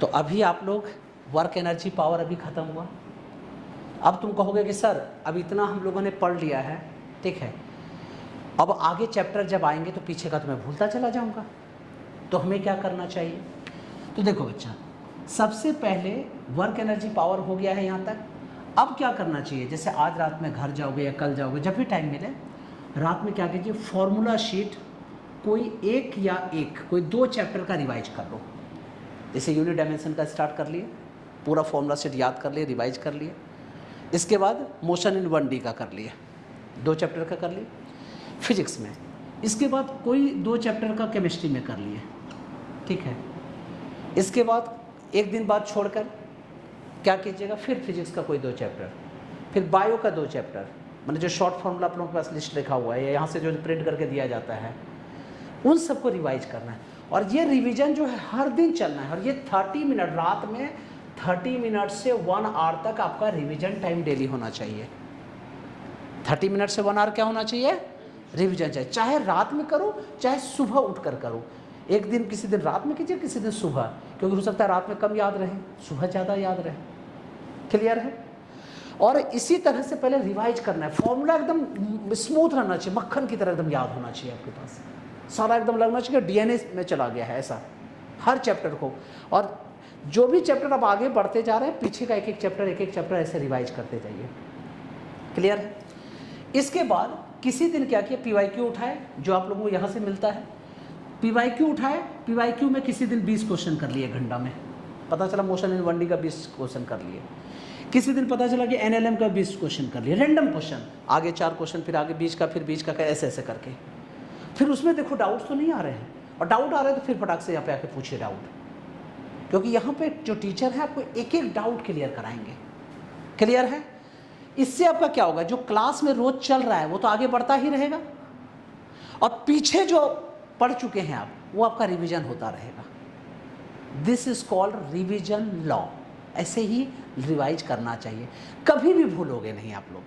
तो अभी आप लोग वर्क एनर्जी पावर अभी ख़त्म हुआ। अब तुम कहोगे कि सर अब इतना हम लोगों ने पढ़ लिया है, ठीक है, अब आगे चैप्टर जब आएंगे तो पीछे का तो मैं भूलता चला जाऊंगा, तो हमें क्या करना चाहिए? तो देखो बच्चा, सबसे पहले वर्क एनर्जी पावर हो गया है यहाँ तक। अब क्या करना चाहिए? जैसे आज रात में घर जाओगे या कल जाओगे, जब भी टाइम मिले रात में क्या कीजिए, फॉर्मूला शीट कोई 2 चैप्टर का रिवाइज कर लो। जैसे यूनिट डायमेंशन का स्टार्ट कर लिए, पूरा फॉर्मूला शीट याद कर लिए, रिवाइज कर लिए। इसके बाद मोशन इन 1D का कर लिए, 2 चैप्टर का कर लिए फिजिक्स में। इसके बाद कोई 2 चैप्टर का केमिस्ट्री में कर लिए, ठीक है। इसके बाद एक दिन बाद छोड़कर क्या कीजिएगा, फिर फिजिक्स का कोई 2 चैप्टर, फिर बायो का 2 चैप्टर, मतलब जो शॉर्ट फॉर्मूला आप लोगों के पास लिस्ट लिखा हुआ है या यहाँ से जो प्रिंट करके दिया जाता है, उन सबको रिवाइज करना है। और ये रिवीजन जो है हर दिन चलना है। और ये 30 मिनट, रात में 30 मिनट से 1 आवर तक आपका रिवीजन टाइम डेली होना चाहिए। 30 मिनट से 1 आवर क्या होना चाहिए? रिवीजन चाहिए। चाहे रात में करो, चाहे सुबह उठकर करो। एक दिन किसी दिन रात में कीजिए, किसी दिन सुबह, क्योंकि हो सकता है रात में कम याद रहे, सुबह ज़्यादा याद रहे। क्लियर है? और इसी तरह से पहले रिवाइज करना है। फॉर्मूला एकदम स्मूथ रहना चाहिए, मक्खन की तरह एकदम याद होना चाहिए आपके पास, सारा एकदम लगना चाहिए डीएनए में चला गया है, ऐसा हर चैप्टर को। और जो भी चैप्टर आप आगे बढ़ते जा रहे हैं, पीछे का एक एक चैप्टर ऐसे रिवाइज करते जाइए। क्लियर है? इसके बाद किसी दिन क्या किया, पीवाईक्यू उठाए, जो आप लोगों को यहाँ से मिलता है। पीवाईक्यू उठाए, पीवाईक्यू में किसी दिन 20 क्वेश्चन कर लिए घंटा में, पता चला मोशन इन 1D का 20 क्वेश्चन कर लिए। किसी दिन पता चला कि एनएलएम का 20 क्वेश्चन कर लिए, रैंडम क्वेश्चन, आगे 4 क्वेश्चन, फिर आगे 20 का, फिर 20 का, ऐसे ऐसे करके। फिर उसमें देखो डाउट्स तो नहीं आ रहे हैं, और डाउट आ रहे हैं तो फिर फटाक से यहाँ पे आके पूछिए डाउट, क्योंकि यहाँ पे जो टीचर है आपको एक एक डाउट क्लियर कराएंगे। क्लियर है? इससे आपका क्या होगा, जो क्लास में रोज चल रहा है वो तो आगे बढ़ता ही रहेगा, और पीछे जो पढ़ चुके हैं आप, वो आपका रिवीजन होता रहेगा। This is called revision law. ऐसे ही रिवाइज करना चाहिए, कभी भी भूलोगे नहीं आप लोग।